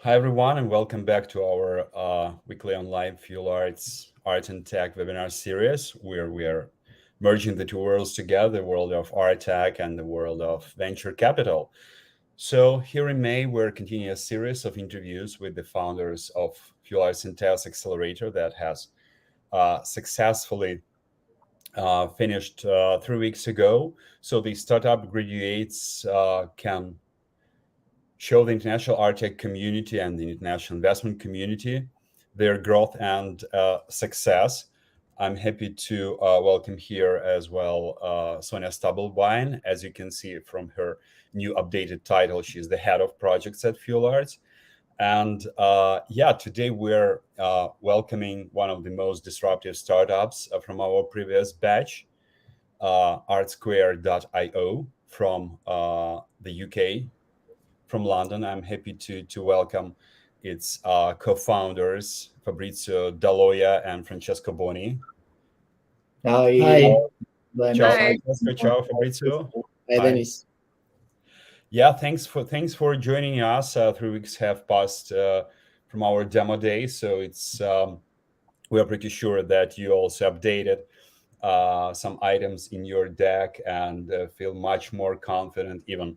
Hi, everyone, and welcome back to our weekly online Fuelarts Art and Tech webinar series, where we are merging the two worlds together, the world of art tech and the world of venture capital. So here in May, we're continuing a series of interviews with the founders of Fuelarts and Tezos Accelerator that has successfully finished 3 weeks ago. So the startup graduates can show the international art tech community and the international investment community their growth and success. I'm happy to welcome here as well Sonia Stubblewine. As you can see from her new updated title, she's the head of projects at Fuelarts. And today we're welcoming one of the most disruptive startups from our previous batch, artsquare.io from the UK, from London. I'm happy to welcome its co-founders, Fabrizio D'Aloia and Francesco Boni. Hi. Ciao, Francesco. Ciao, Fabrizio. Hi, Dennis. Yeah, thanks for joining us. 3 weeks have passed from our demo day, so it's we are pretty sure that you also updated some items in your deck and feel much more confident, even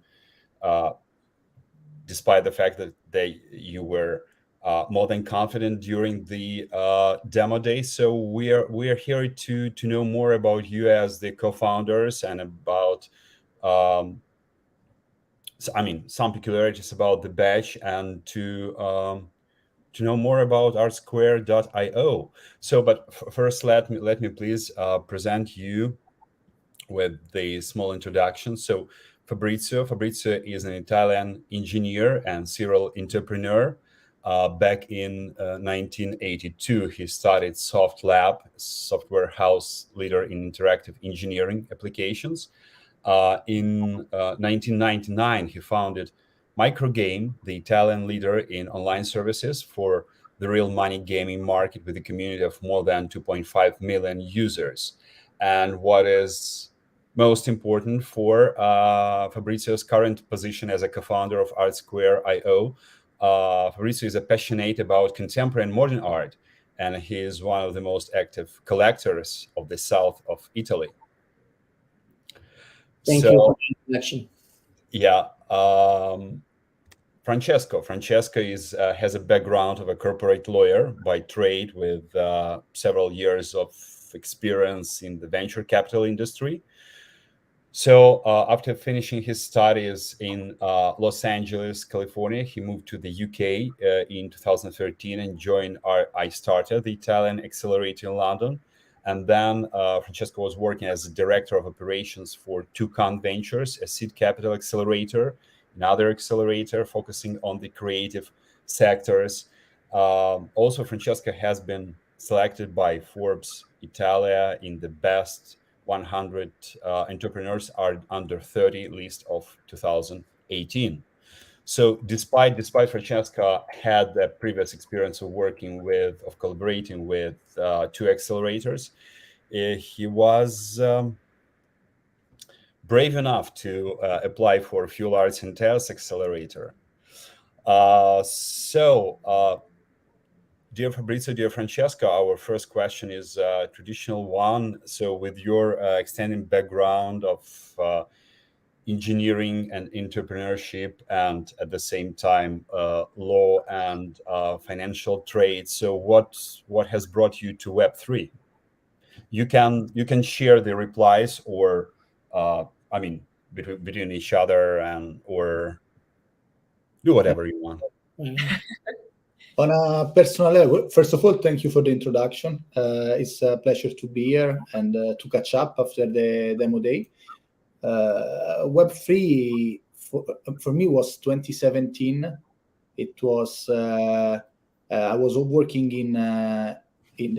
despite the fact that you were more than confident during the demo day. So we are here to know more about you as the co-founders and about some peculiarities about the batch, and to know more about artsquare.io. So, but first, let me please present you with the small introduction. So Fabrizio is an Italian engineer and serial entrepreneur. Back in 1982, he started SOFT.Lab, software house leader in interactive engineering applications. In 1999, he founded Microgame, the Italian leader in online services for the real money gaming market, with a community of more than 2.5 million users. And what is most important for Fabrizio's current position as a co-founder of artsquare.io, Fabrizio is passionate about contemporary and modern art, and he is one of the most active collectors of the south of Italy. Thank you for the introduction. Yeah. Francesco has a background of a corporate lawyer by trade, with several years of experience in the venture capital industry. So after finishing his studies in Los Angeles, California, he moved to the UK in 2013 and joined iStarter, the Italian accelerator in London. And then Francesco was working as a director of operations for Toucan Ventures, a seed capital accelerator, another accelerator focusing on the creative sectors. Also, Francesco has been selected by Forbes Italia in the best 100 entrepreneurs are under 30 list of 2018. So despite Francesca had the previous experience of collaborating with two accelerators, he was brave enough to apply for Fuelarts and Tezos Accelerator. Dear Fabrizio, dear Francesca, our first question is a traditional one. So with your extended background of engineering and entrepreneurship, and at the same time law and financial trade, so what has brought you to Web3? You can share the replies, or between each other, and or do whatever you want. On a personal level, first of all, thank you for the introduction. It's a pleasure to be here and to catch up after the demo day. Web3 for me was 2017. It was I was working in the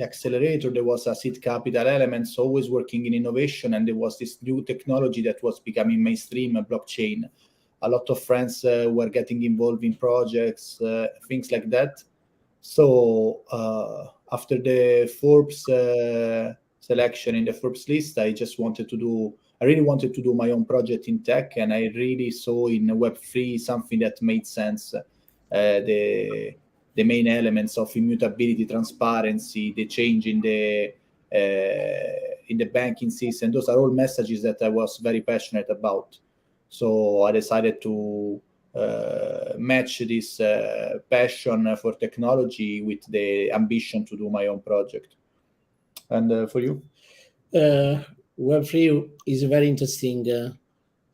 accelerator. There was a seed capital elements, always working in innovation, and there was this new technology that was becoming mainstream, blockchain. A lot of friends were getting involved in projects, things like that. So after the Forbes selection in the Forbes list, I really wanted to do my own project in tech, and I really saw in Web3 something that made sense. the main elements of immutability, transparency, the change in the banking system. Those are all messages that I was very passionate about. So I decided to match this passion for technology with the ambition to do my own project. And for you? Web3 is very interesting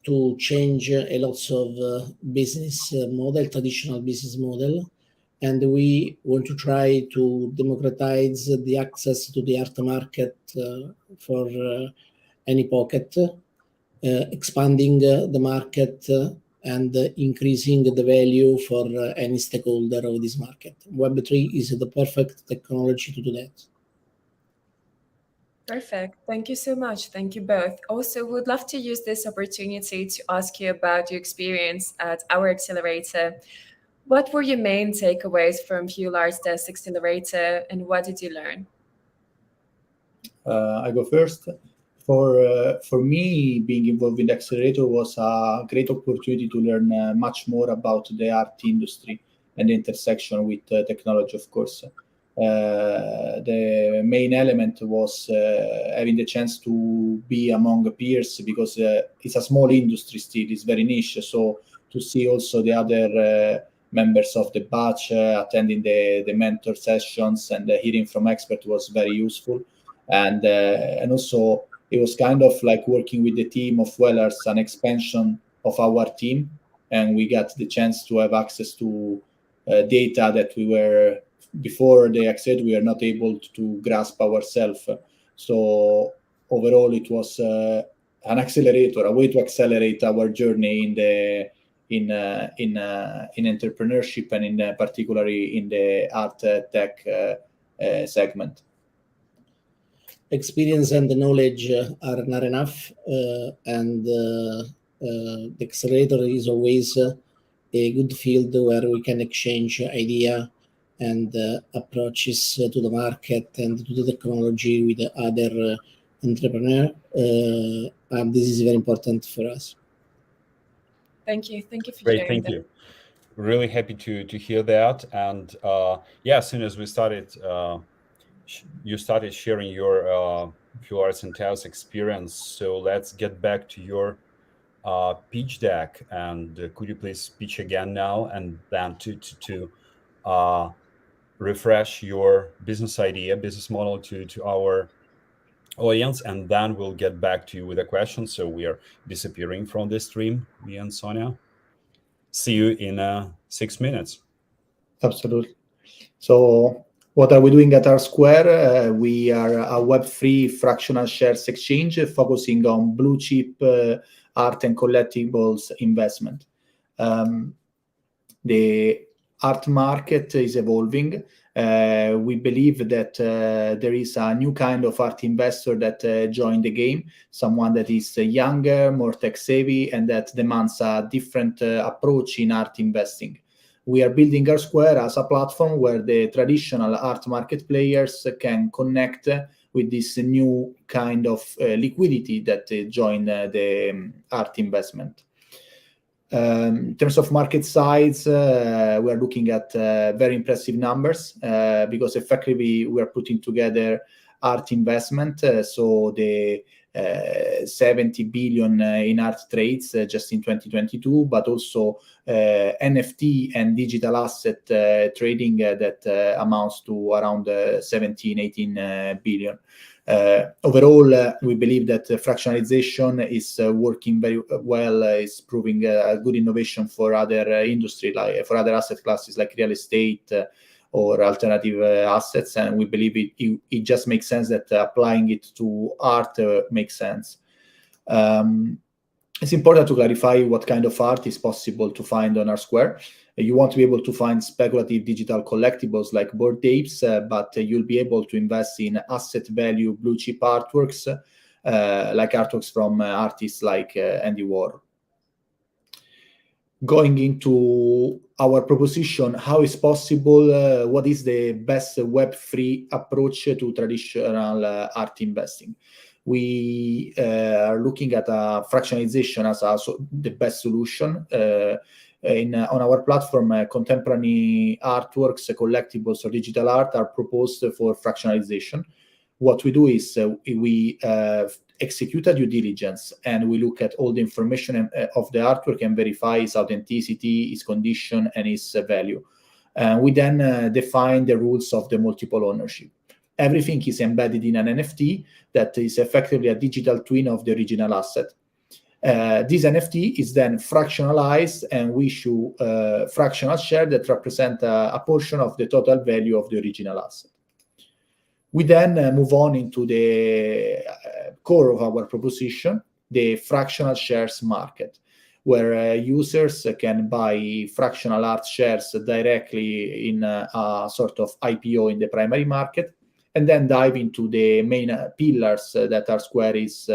to change a lot of business model, traditional business model. And we want to try to democratize the access to the art market for any pocket, expanding the market and increasing the value for any stakeholder of this market. Web3 is the perfect technology to do that. Perfect. Thank you so much. Thank you both. Also, would love to use this opportunity to ask you about your experience at our accelerator. What were your main takeaways from Fuelarts Tezos Accelerator, and what did you learn? I go first. For me, being involved in the accelerator was a great opportunity to learn much more about the art industry and the intersection with technology, of course. The main element was having the chance to be among peers, because it's a small industry still, it's very niche. So to see also the other members of the batch attending the mentor sessions and hearing from experts was very useful. And also it was kind of like working with the team of Fuelarts, an expansion of our team, and we got the chance to have access to data that we were, before the accelerator, we were not able to grasp ourselves. So overall, it was an accelerator, a way to accelerate our journey in entrepreneurship, and in particularly in the art tech segment. Experience and the knowledge are not enough, and the accelerator is always a good field where we can exchange idea and approaches to the market and to the technology with other entrepreneurs. And this is very important for us. Thank you. Thank you for Great, sharing thank that. you. Really happy to hear that. And yeah, as soon as we started, you started sharing your Fuelarts and Tezos experience. So let's get back to your pitch deck. And could you please pitch again now, and then to refresh your business idea, business model to our audience, and then we'll get back to you with a question. So we are disappearing from the stream, me and Sonia. See you in 6 minutes. Absolutely. So what are we doing at R-Square? We are a Web3 fractional shares exchange focusing on blue chip art and collectibles investment. The art market is evolving. We believe that there is a new kind of art investor that joined the game, someone that is younger, more tech savvy, and that demands a different approach in art investing. We are building R-Square as a platform where the traditional art market players can connect with this new kind of liquidity that join the art investment. In terms of market size, we are looking at very impressive numbers because effectively we are putting together art investment. So the 70 billion in art trades just in 2022, but also NFT and digital asset trading that amounts to around 17-18 billion. Overall, we believe that fractionalization is working very well, is proving a good innovation for other industry, like for other asset classes like real estate or alternative assets, and we believe it just makes sense that applying it to art makes sense. It's important to clarify what kind of art is possible to find on R-Square. You won't be able to find speculative digital collectibles like Bored Apes, but you'll be able to invest in asset value blue chip artworks, like artworks from artists like Andy Warhol. Going into our proposition, how is possible, what is the best Web3 approach to traditional art investing? We are looking at fractionalization as the best solution. on our platform, contemporary artworks, collectibles, or digital art are proposed for fractionalization. What we do is we execute a due diligence, and we look at all the information of the artwork and verify its authenticity, its condition, and its value. We then define the rules of the multiple ownership. Everything is embedded in an NFT that is effectively a digital twin of the original asset. This NFT is then fractionalized, and we issue fractional shares that represent a portion of the total value of the original asset. We then move on into the core of our proposition, the fractional shares market, where users can buy fractional art shares directly in a sort of IPO in the primary market, and then dive into the main pillars that R-Square is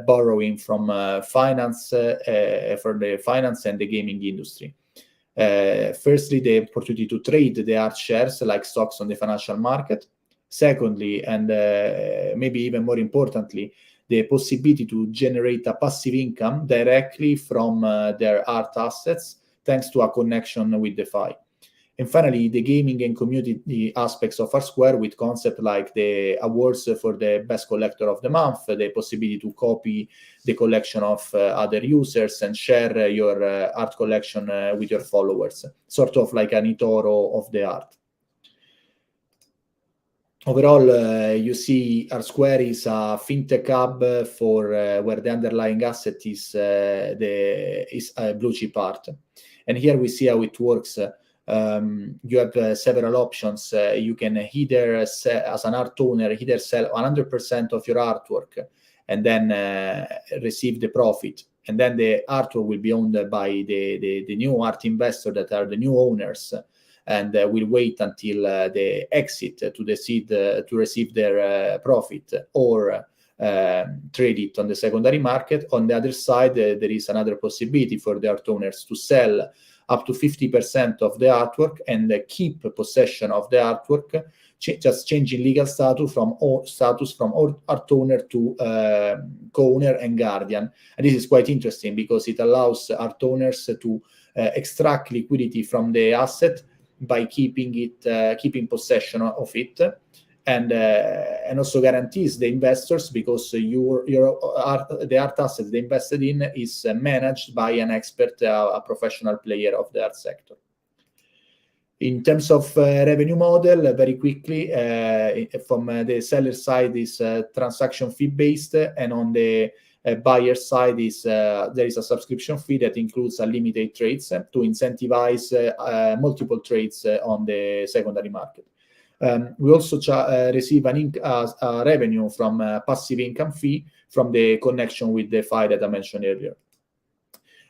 borrowing from finance for the finance and the gaming industry. Firstly, the opportunity to trade the art shares like stocks on the financial market. Secondly, and maybe even more importantly, the possibility to generate a passive income directly from their art assets thanks to a connection with DeFi. And finally, the gaming and community aspects of R-Square with concepts like the awards for the best collector of the month, the possibility to copy the collection of other users and share your art collection with your followers, sort of like an eToro of the art. Overall, you see R-Square is a fintech hub for where the underlying asset is a blue chip art. And here we see how it works. You have several options. You can either, as an art owner, either sell 100% of your artwork and then receive the profit. And then the artwork will be owned by the new art investor that are the new owners, and will wait until they exit to receive their profit, or trade it on the secondary market. On the other side, there is another possibility for the art owners to sell up to 50% of the artwork and keep possession of the artwork, just changing legal status from art owner to co-owner and guardian. And this is quite interesting because it allows art owners to extract liquidity from the asset by keeping possession of it, and also guarantees the investors, because the art asset they invested in is managed by an expert, a professional player of the art sector. In terms of revenue model, very quickly, from the seller side is transaction fee based, and on the buyer side is there is a subscription fee that includes unlimited trades to incentivize multiple trades on the secondary market. We also receive a revenue from passive income fee from the connection with DeFi that I mentioned earlier.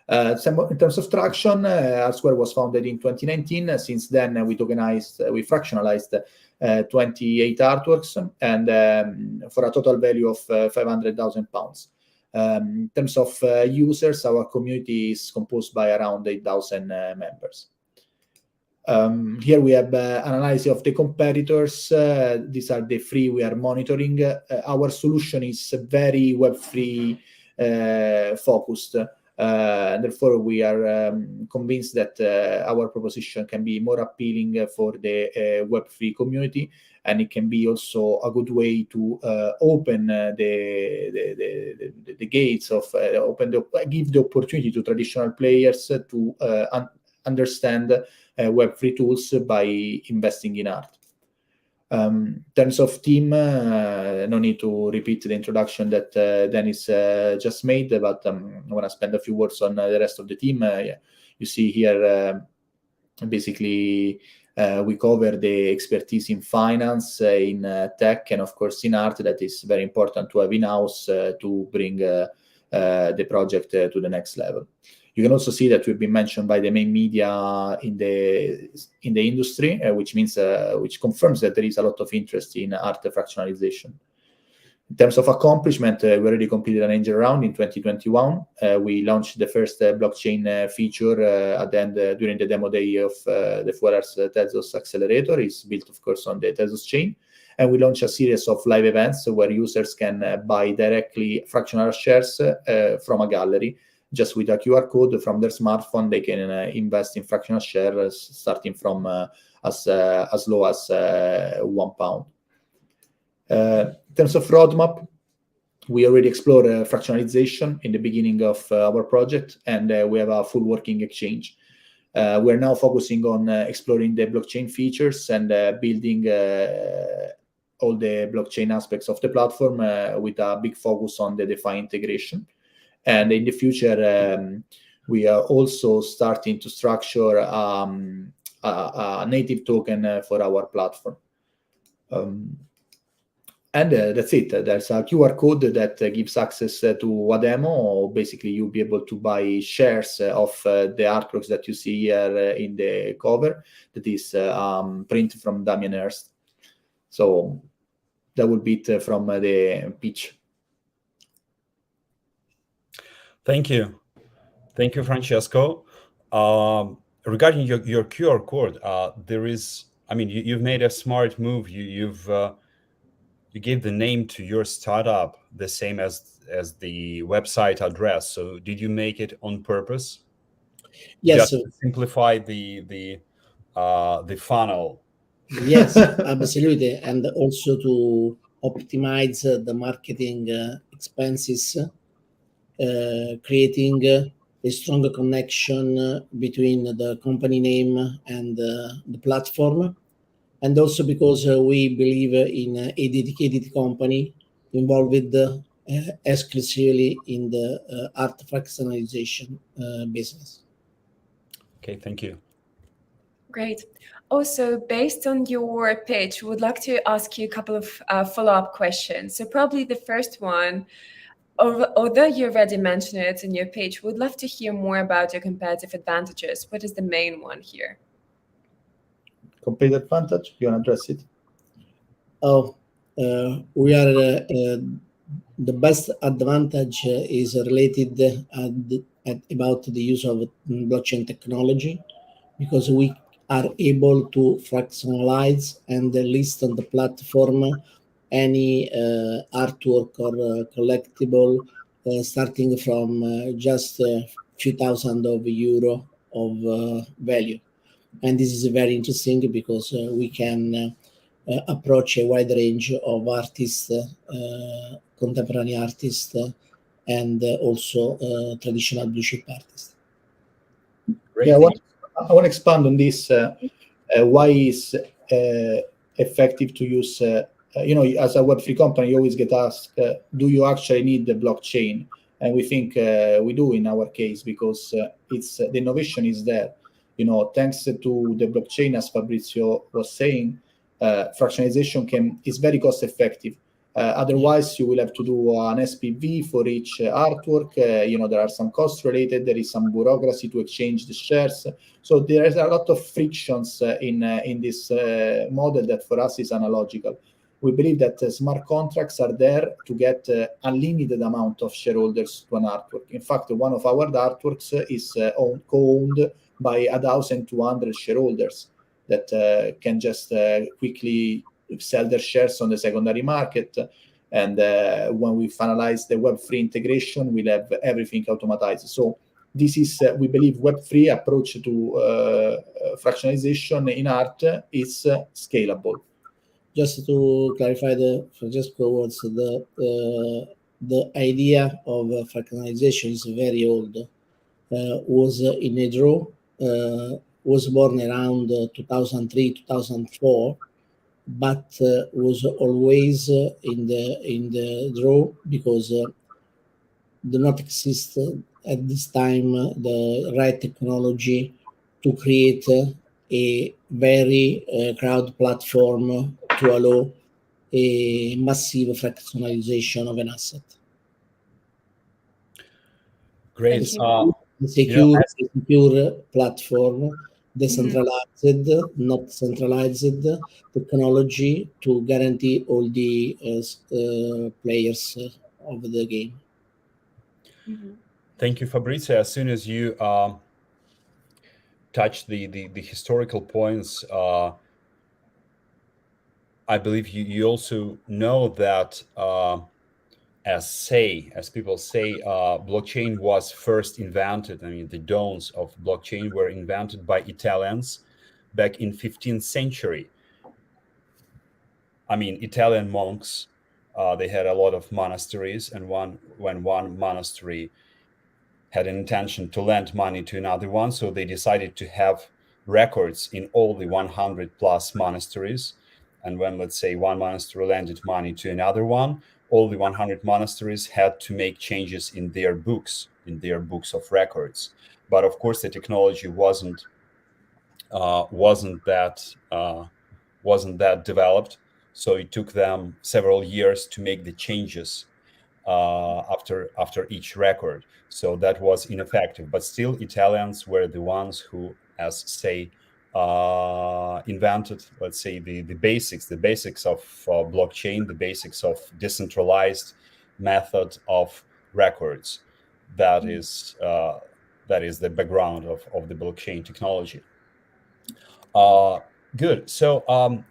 In terms of traction, R-Square was founded in 2019. Since then, we fractionalized 28 artworks, and for a total value of £500,000. In terms of users, our community is composed by around 8,000 members. Here we have analysis of the competitors. These are the three we are monitoring. Our solution is very Web3 focused. Therefore, we are convinced that our proposition can be more appealing for the Web3 community, and it can be also a good way to open the gates of give the opportunity to traditional players to understand Web3 tools by investing in art. In terms of team, no need to repeat the introduction that Dennis just made, but I want to spend a few words on the rest of the team. You see here, basically, we cover the expertise in finance, in tech, and of course in art. That is very important to have in-house to bring the project to the next level. You can also see that we've been mentioned by the main media in the industry, which confirms that there is a lot of interest in art fractionalization. In terms of accomplishment, we already completed an angel round in 2021. We launched the first blockchain feature at the end during the demo day of the Fuelarts Tezos Accelerator. It's built, of course, on the Tezos chain. And we launched a series of live events where users can buy directly fractional shares from a gallery just with a QR code from their smartphone, they can invest in fractional shares starting from as low as £1. In terms of roadmap, we already explored fractionalization in the beginning of our project, and we have a full working exchange. We're now focusing on exploring the blockchain features and building all the blockchain aspects of the platform with a big focus on the DeFi integration. And in the future, we are also starting to structure a native token for our platform. And that's it. There's a QR code that gives access to a demo. Basically, you'll be able to buy shares of the artworks that you see here in the cover. That is print from Damien Hirst. So that would be it from the pitch. Thank you. Thank you, Francesco. Regarding your QR code, there is, I mean, you've made a smart move. You gave the name to your startup the same as the website address. So did you make it on purpose? Yes. Just to simplify the funnel. Yes, absolutely, and also to optimize the marketing expenses, creating a stronger connection between the company name and the platform. And also because we believe in a dedicated company involved exclusively in the art fractionalization business. Okay, thank you. Great. Also, based on your pitch, we would like to ask you a couple of follow-up questions. So probably the first one, although you already mentioned it in your pitch, we'd love to hear more about your competitive advantages. What is the main one here? Competitive advantage? You want to address it? We are the best advantage is related about the use of blockchain technology, because we are able to fractionalize and list on the platform any artwork or collectible starting from just a few thousand of euro of value. And this is very interesting because we can approach a wide range of artists, contemporary artists, and also traditional blue chip artists. Great. Yeah, I want to expand on this. Why is effective to use? As a Web3 company, you always get asked, do you actually need the blockchain? And we think we do in our case, because the innovation is there. Thanks to the blockchain, as Fabrizio was saying, fractionalization is very cost effective. Otherwise, you will have to do an SPV for each artwork. There are some costs related. There is some bureaucracy to exchange the shares. So there is a lot of frictions in this model that for us is analogical. We believe that smart contracts are there to get unlimited amount of shareholders to an artwork. In fact, one of our artworks is co-owned by 1,200 shareholders that can just quickly sell their shares on the secondary market. And when we finalize the Web3 integration, we'll have everything automatized. So this is, we believe, Web3 approach to fractionalization in art is scalable. Just to clarify Francesco words, the idea of fractionalization is very old. Was in a draw, was born around 2003, 2004, but was always in the draw because do not exist at this time the right technology to create a very crowd platform to allow a massive fractionalization of an asset. Great. Secure platform, decentralized, not centralized technology to guarantee all the players of the game. Thank you, Fabrizio. As soon as you touch the historical points, I believe you also know that as people say, blockchain was first invented. I mean, the dawns of blockchain were invented by Italians back in 15th century. I mean, Italian monks, they had a lot of monasteries, and when one monastery had an intention to lend money to another one, so they decided to have records in all the 100 plus monasteries. And when, let's say, one monastery lended money to another one, all the 100 monasteries had to make changes in their books of records. But of course, the technology wasn't that developed, so it took them several years to make the changes after each record. So that was ineffective. But still, Italians were the ones who, as say, invented, let's say, the basics of blockchain, the basics of decentralized method of records. That is the background of the blockchain technology. Good. So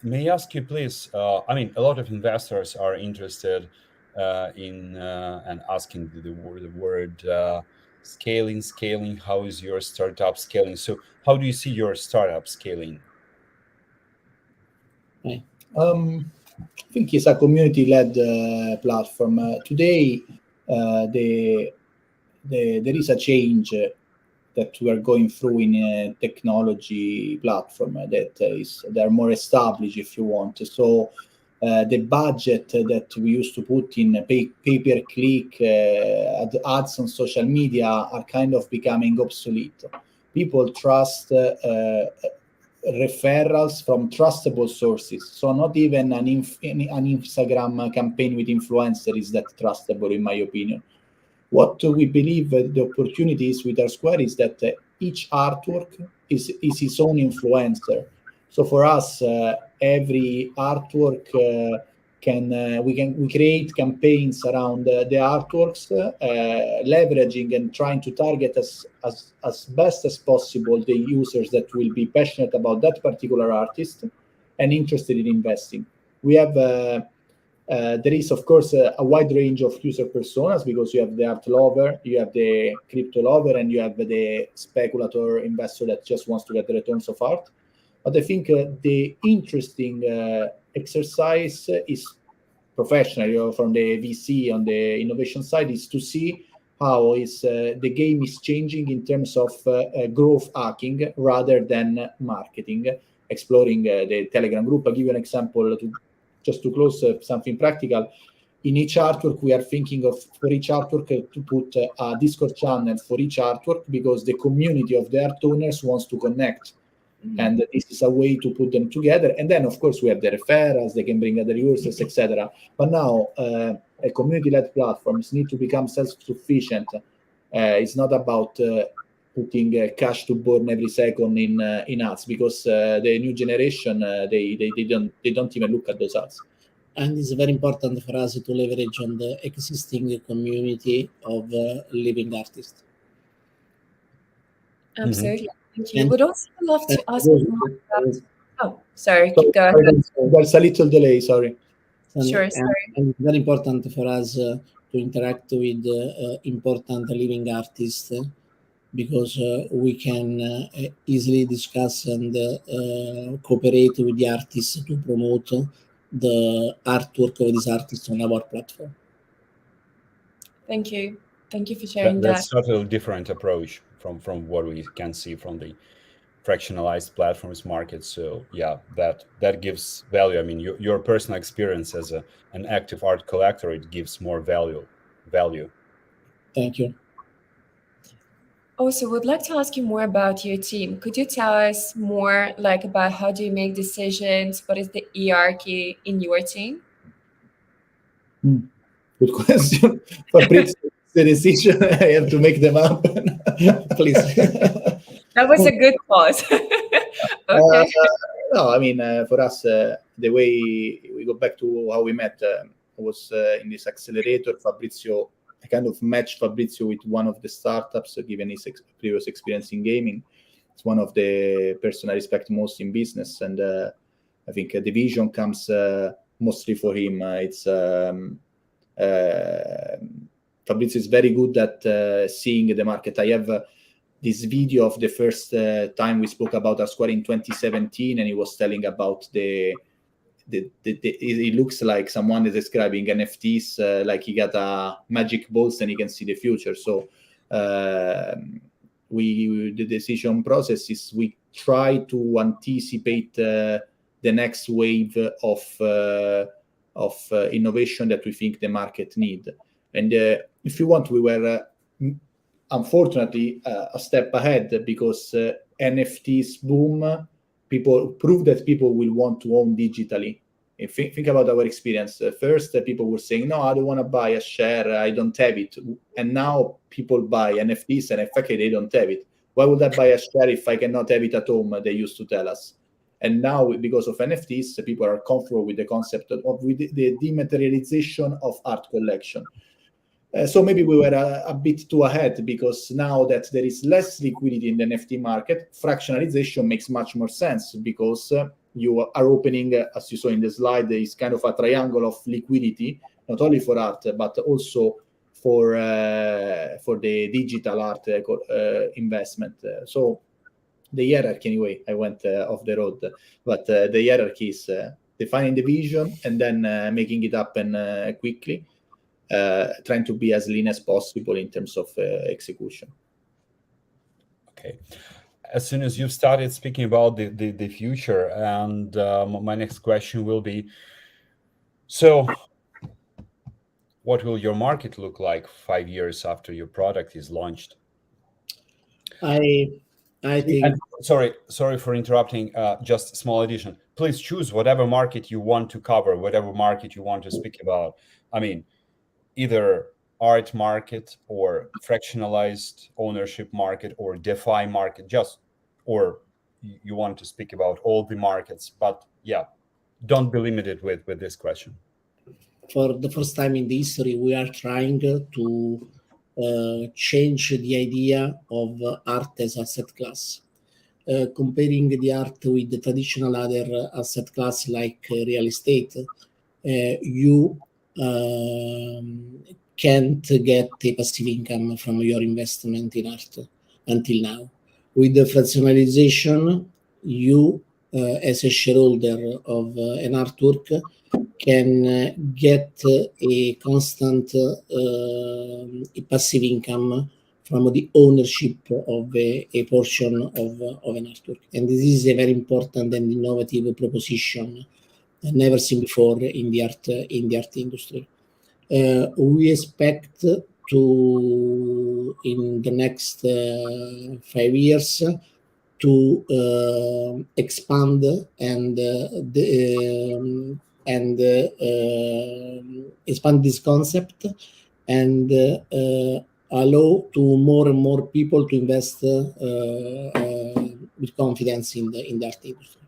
may I ask you, please? I mean, a lot of investors are interested in and asking the word scaling. How is your startup scaling? So how do you see your startup scaling? I think it's a community-led platform. Today, there is a change that we are going through in a technology platform that they're more established, if you want. So the budget that we used to put in pay-per-click ads on social media are kind of becoming obsolete. People trust referrals from trustable sources. So not even an Instagram campaign with influencer is that trustable, in my opinion. What we believe the opportunity is with R-Square is that each artwork is its own influencer. So for us, every artwork we create campaigns around the artworks, leveraging and trying to target as best as possible the users that will be passionate about that particular artist and interested in investing. We have there is, of course, a wide range of user personas, because you have the art lover, you have the crypto lover, and you have the speculator investor that just wants to get the returns of art. But I think the interesting exercise is professional, from the VC on the innovation side, is to see how the game is changing in terms of growth hacking rather than marketing, exploring the Telegram group. I'll give you an example just to close something practical. In each artwork, we are thinking of, for each artwork, to put a Discord channel for each artwork, because the community of the art owners wants to connect. Mm-hmm. And this is a way to put them together. And then, of course, we have the referrals, they can bring other users, etc. But now, a community-led platforms need to become self-sufficient. It's not about putting cash to burn every second in ads, because the new generation they don't even look at those ads. And it's very important for us to leverage on the existing community of living artists. Absolutely. Thank you. Would also love to ask more about... Oh, sorry. Keep going. There's a little delay. Sorry. Sure. Sorry. And it's very important for us to interact with important living artists, because we can easily discuss and cooperate with the artists to promote the artwork of these artists on our platform. Thank you. Thank you for sharing that. That's a totally different approach from what we can see from the fractionalized platforms market. So yeah, that gives value. I mean, your personal experience as an active art collector, it gives more value. Thank you. Also, would like to ask you more about your team. Could you tell us more about how do you make decisions? What is the hierarchy in your team? Good question. Fabrizio, the decision, I have to make them up. Please. That was a good pause. Okay. No, I mean, for us, the way we go back to how we met was in this accelerator. Fabrizio, I kind of matched Fabrizio with one of the startups, given his previous experience in gaming. It's one of the person I respect most in business, and I think the vision comes mostly for him. It's Fabrizio is very good at seeing the market. I have this video of the first time we spoke about R-Square in 2017, and he was telling about it looks like someone is describing NFTs like he got a magic balls and he can see the future. So the decision process is we try to anticipate the next wave of innovation that we think the market need. And if you want, we were unfortunately a step ahead because NFTs boom. People prove that people will want to own digitally. If think about our experience. First, people were saying, "No, I don't want to buy a share. I don't have it." And now people buy NFTs, and effectively they don't have it. Why would I buy a share if I cannot have it at home? They used to tell us. And now, because of NFTs, people are comfortable with the concept of the dematerialization of art collection. So maybe we were a bit too ahead, because now that there is less liquidity in the NFT market, fractionalization makes much more sense, because you are opening, as you saw in the slide, there is kind of a triangle of liquidity, not only for art, but also for the digital art investment. So the hierarchy, anyway, I went off the road, but the hierarchy is defining the vision and then making it happen quickly. Trying to be as lean as possible in terms of execution. Okay. As soon as you've started speaking about the future, and my next question will be, so what will your market look like 5 years after your product is launched? I think... And sorry for interrupting, just a small addition. Please choose whatever market you want to cover, whatever market you want to speak about. I mean, either art market or fractionalized ownership market or DeFi market, or you want to speak about all the markets, but yeah, don't be limited with this question. For the first time in the history, we are trying to change the idea of art as asset class. Comparing the art with the traditional other asset class like real estate, you can't get a passive income from your investment in art until now. With the fractionalization, you, as a shareholder of an artwork, can get a constant passive income from the ownership of a portion of an artwork. And this is a very important and innovative proposition never seen before in the art industry. We expect to, in the next 5 years, to expand and expand this concept and allow to more and more people to invest with confidence in the art industry.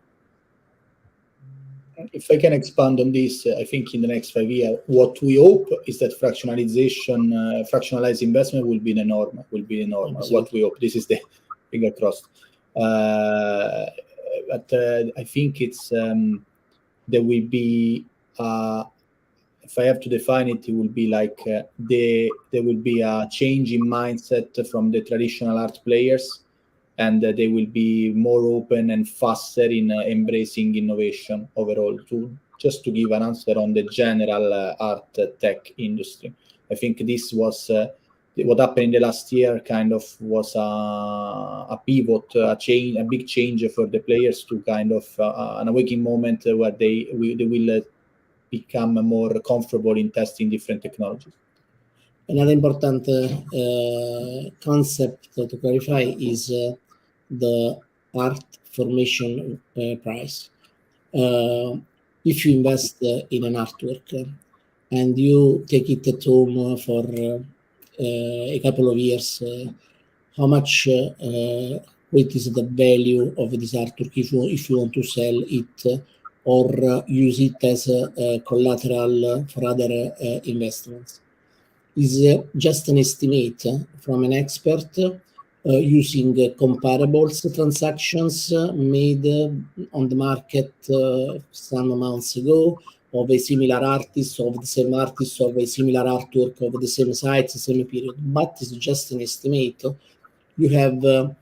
If I can expand on this, I think in the next 5 years, what we hope is that fractionalized investment will be the norm. Absolutely. What we hope. This is the finger crossed. But I think it's there will be. If I have to define it, it will be like there will be a change in mindset from the traditional art players, and they will be more open and faster in embracing innovation overall. Just to give an answer on the general art tech industry, I think this was what happened in the last year. Kind of was a pivot, a big change for the players to kind of an awakening moment where they will become more comfortable in testing different technologies. Another important concept to clarify is the art formation price. If you invest in an artwork and you take it at home for a couple of years, how much what is the value of this artwork if you want to sell it or use it as a collateral for other investments? Is just an estimate from an expert using comparables transactions made on the market some months ago, of a similar artist, of the same artist, of a similar artwork, of the same sites, the same period, but it's just an estimate. You have a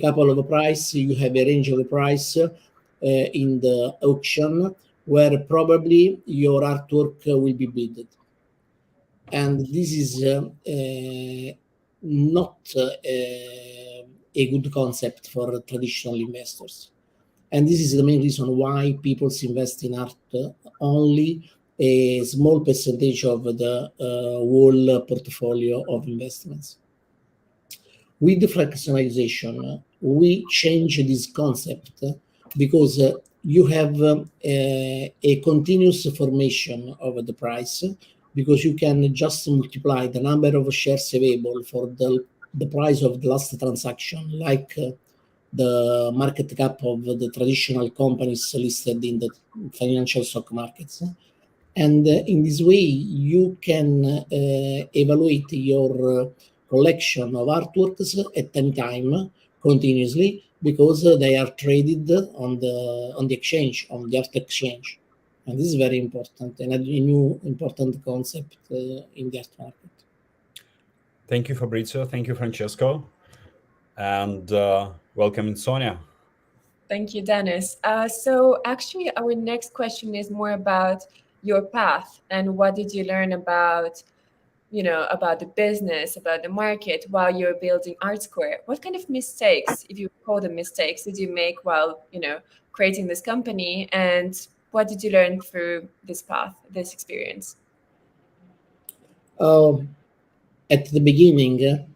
couple of price, you have a range of price in the auction where probably your artwork will be bid. And this is not a good concept for traditional investors. And this is the main reason why people invest in art. Only a small percentage of the whole portfolio of investments. With the fractionalization, we change this concept because you have a continuous formation of the price, because you can just multiply the number of shares available for the price of the last transaction, like the market cap of the traditional companies listed in the financial stock markets. And in this way, you can evaluate your collection of artworks at any time continuously, because they are traded on the exchange, on the art exchange. And this is very important and a new important concept in the art market. Thank you, Fabrizio. Thank you, Francesco. And welcome, Sonia. Thank you, Dennis. So actually, our next question is more about your path and what did you learn about, about the business, about the market while you're building ArtSquare. What kind of mistakes, if you call them mistakes, did you make while, creating this company, and what did you learn through this path, this experience? At the beginning,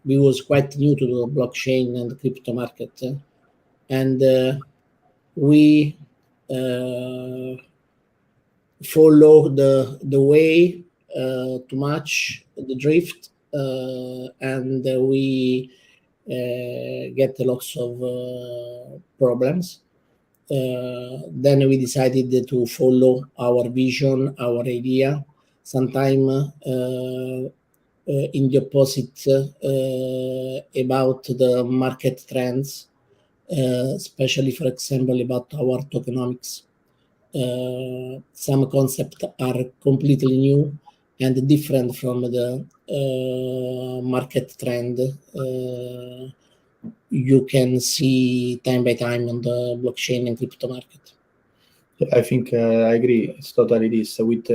we was quite new to the blockchain and the crypto market, and we follow the way to match the drift, and we get lots of problems. Then we decided to follow our vision, our idea, sometime in the opposite about the market trends, especially, for example, about our tokenomics. Some concepts are completely new and different from the market trend you can see time by time on the blockchain and crypto market. I think I agree. It's totally this with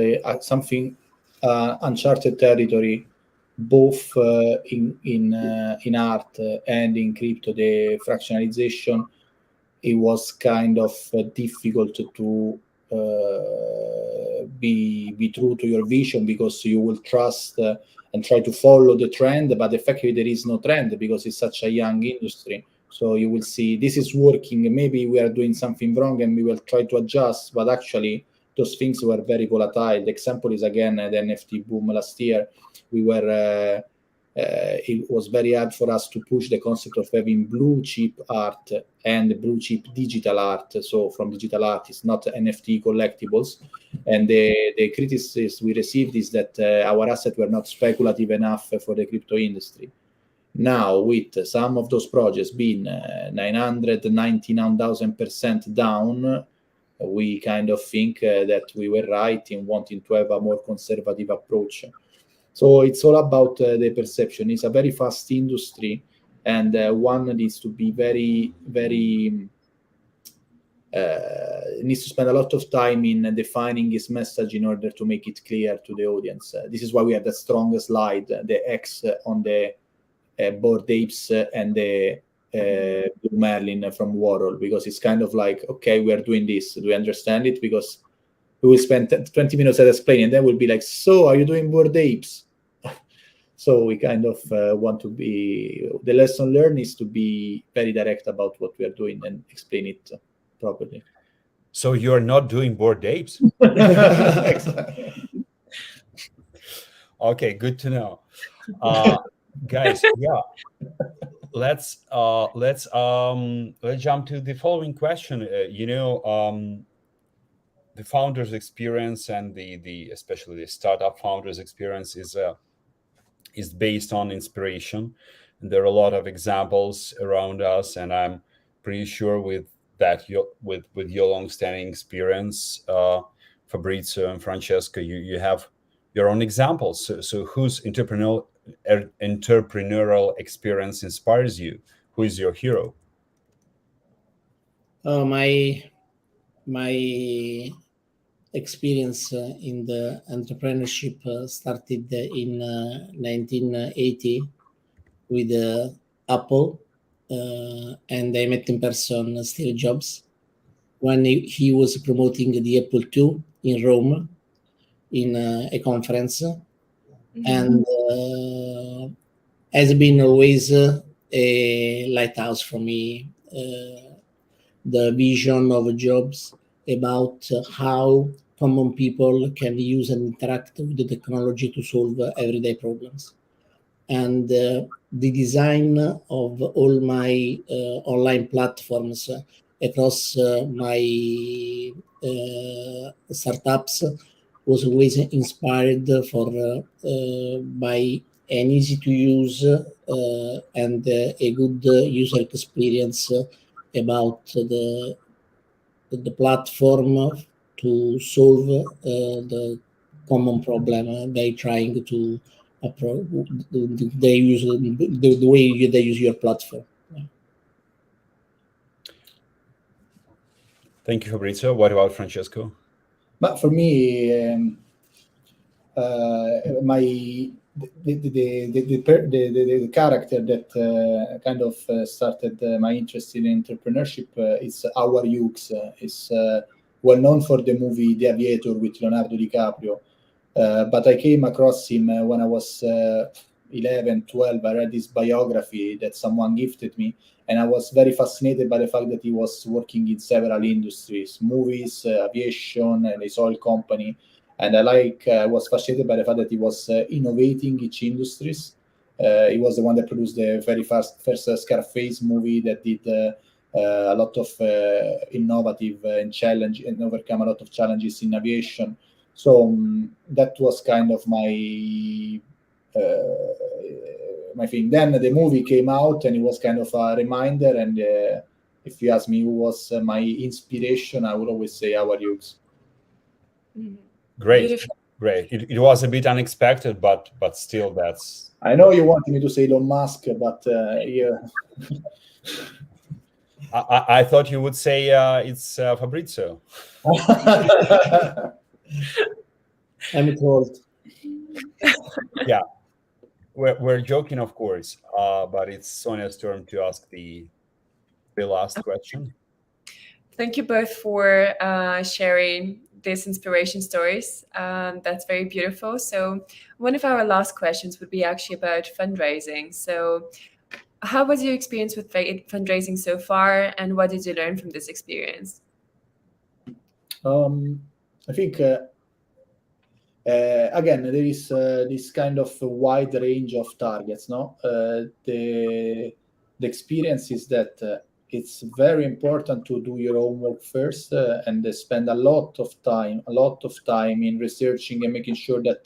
something uncharted territory, both in art and in crypto. The fractionalization, it was kind of difficult to be true to your vision, because you will trust and try to follow the trend, but effectively there is no trend because it's such a young industry. So you will see this is working, maybe we are doing something wrong and we will try to adjust, but actually those things were very volatile. The example is again the NFT boom last year. We were it was very hard for us to push the concept of having blue chip art and blue chip digital art. So from digital artists, not NFT collectibles. And the criticism we received is that our assets were not speculative enough for the crypto industry. Now, with some of those projects being 999,000% down, we kind of think that we were right in wanting to have a more conservative approach. So it's all about the perception. It's a very fast industry, and one needs to be very, very needs to spend a lot of time in defining his message in order to make it clear to the audience. This is why we have the strongest slide, the X on the Bored Apes and the Blue Merlin from Warhol, because it's kind of like, okay, we are doing this. Do we understand it? Because we will spend 20 minutes at explaining, and then we'll be like, so are you doing Bored Apes? So we kind of want to be, the lesson learned is to be very direct about what we are doing and explain it properly. So you're not doing Bored Apes? Exactly. Okay, good to know. Guys, yeah. Let's jump to the following question. The founder's experience and the especially the startup founder's experience is based on inspiration, and there are a lot of examples around us, and I'm pretty sure with that with your long-standing experience, Fabrizio and Francesco, you have your own examples. So whose entrepreneurial experience inspires you? Who is your hero? My experience in the entrepreneurship started in 1980 with Apple, and I met in person Steve Jobs when he was promoting the Apple II in Rome in a conference, and has been always a lighthouse for me. The vision of Jobs about how common people can use and interact with the technology to solve everyday problems. And the design of all my online platforms across my startups was always inspired by an easy to use and a good user experience about the platform to solve the common problem they trying to approach. They use the way they use your platform. Thank you, Fabrizio. What about Francesco? But for me, the character that kind of started my interest in entrepreneurship is Howard Hughes. Is well known for the movie The Aviator with Leonardo DiCaprio. But I came across him when I was 11, 12. I read his biography that someone gifted me, and I was very fascinated by the fact that he was working in several industries, movies, aviation, and his oil company. And I was fascinated by the fact that he was innovating each industries. He was the one that produced the very first Scarface movie that did a lot of innovative and challenge and overcome a lot of challenges in aviation. So that was kind of my thing. Then the movie came out, and it was kind of a reminder. And if you ask me who was my inspiration, I would always say Howard Hughes. Great, beautiful. Great. It was a bit unexpected, but still, that's. I know you wanted me to say Elon Musk, but yeah. I thought you would say it's Fabrizio. I'm told. Yeah, we're joking, of course, but it's Sonia's turn to ask the last question. Thank you both for sharing these inspiration stories. That's very beautiful. So one of our last questions would be actually about fundraising. So how was your experience with fundraising so far, and what did you learn from this experience? I think, again, there is this kind of wide range of targets. No, the experience is that it's very important to do your homework first and spend a lot of time in researching and making sure that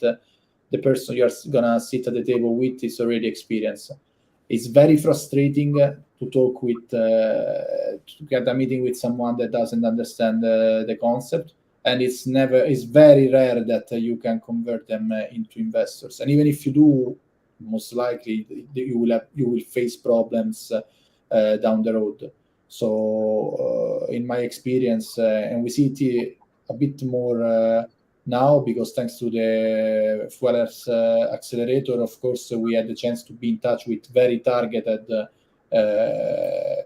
the person you're gonna sit at the table with is already experienced. It's very frustrating to talk with, to get a meeting with someone that doesn't understand the concept, and it's very rare that you can convert them into investors. And even if you do, most likely you will face problems down the road. So in my experience, and we see it a bit more now, because thanks to the Fuelarts Accelerator, of course, we had the chance to be in touch with very targeted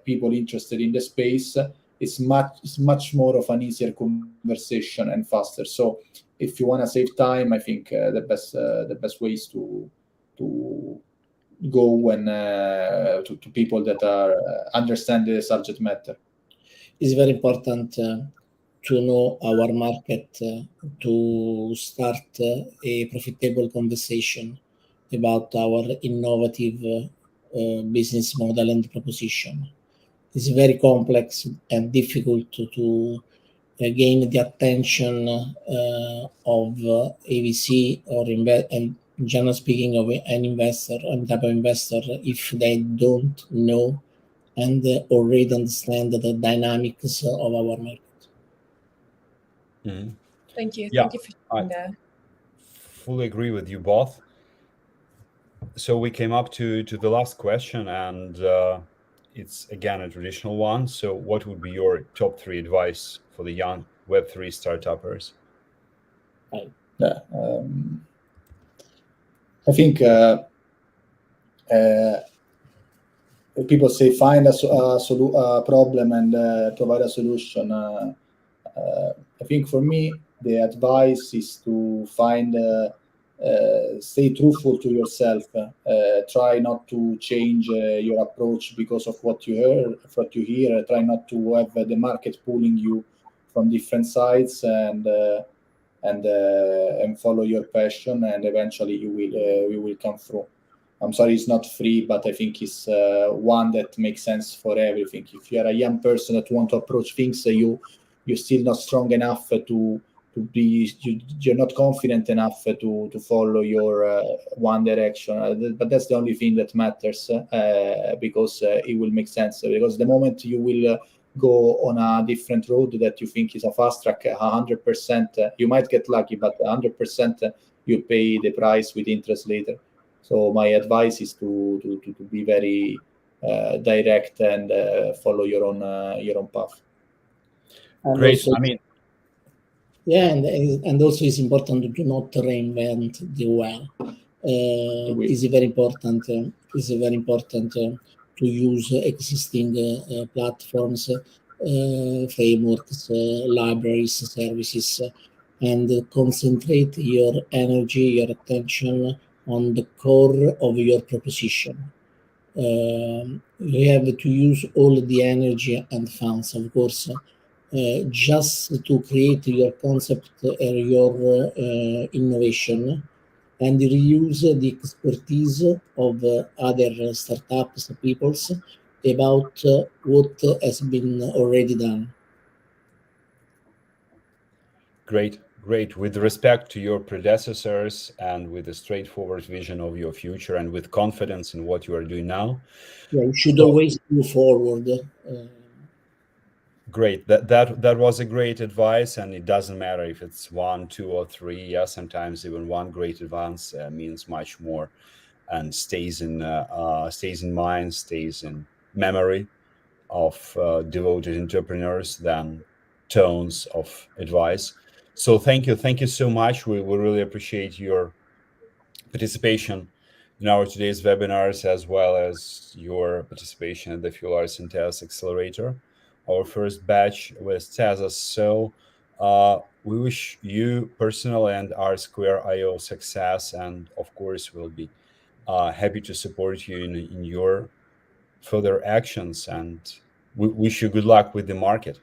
people interested in the space. It's much more of an easier conversation and faster. So if you want to save time, I think the best way is to go when to people that understand the subject matter. It's very important to know our market to start a profitable conversation about our innovative business model and proposition. It's very complex and difficult to gain the attention of a VC or and generally speaking of an investor, type of investor, if they don't know and already understand the dynamics of our market. Mm-hmm. Thank you. Yeah, Thank you for sharing that. fully agree with you both. So we came up to the last question, and it's again a traditional one. So what would be your top 3 advice for the young Web3 startuppers? Yeah, I think people say find a problem and provide a solution. I think for me, the advice is to find, stay truthful to yourself. Try not to change your approach because of what you hear. Try not to have the market pulling you from different sides, and follow your passion, and eventually you will come through. I'm sorry, it's not free, but I think it's one that makes sense for everything. If you are a young person that want to approach things, you're still not strong enough you're not confident enough to follow your one direction. But that's the only thing that matters, because it will make sense. Because the moment you will go on a different road that you think is a fast track, 100%, you might get lucky, but 100% you pay the price with interest later. So my advice is to be very direct and follow your own path. And Great. also, I mean, yeah, and also it's important to do not reinvent the wheel. Is very important. Is very important to use existing platforms, frameworks, libraries, services, and concentrate your energy, your attention on the core of your proposition. You have to use all the energy and funds, of course, just to create your concept or your innovation, and reuse the expertise of other startups, peoples, about what has been already done. great. With respect to your predecessors and with a straightforward vision of your future and with confidence in what you are doing now. Yeah, you should So, always move forward. great. That was a great advice, and it doesn't matter if it's 1, 2, or 3. Yeah, sometimes even one great advance means much more, and stays in mind, stays in memory of devoted entrepreneurs than tones of advice. So thank you so much. We really appreciate your participation in our today's webinars, as well as your participation at the Fuelarts and Tezos Accelerator, our first batch with Tezos. So we wish you personal and R Square IO success, and of course we'll be happy to support you in your further actions, and we wish you good luck with the market.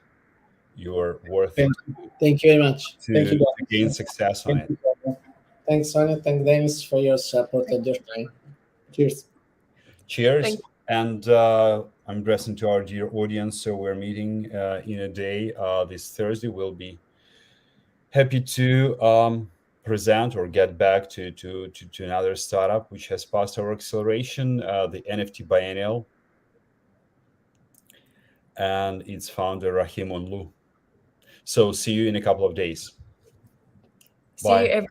You're worth Thank you very much. Thank you, to gain guys. success on Thank it. you. Thanks, Sonia. Thank Dennis for your support and your time. Cheers. Cheers. Thank you. And I'm addressing to our dear audience. So we're meeting in a day this Thursday. We'll be happy to present or get back to another startup which has passed our acceleration, the NFT Biennial, and its founder Rahim Onlu. So see you in a couple of days. See Bye. you every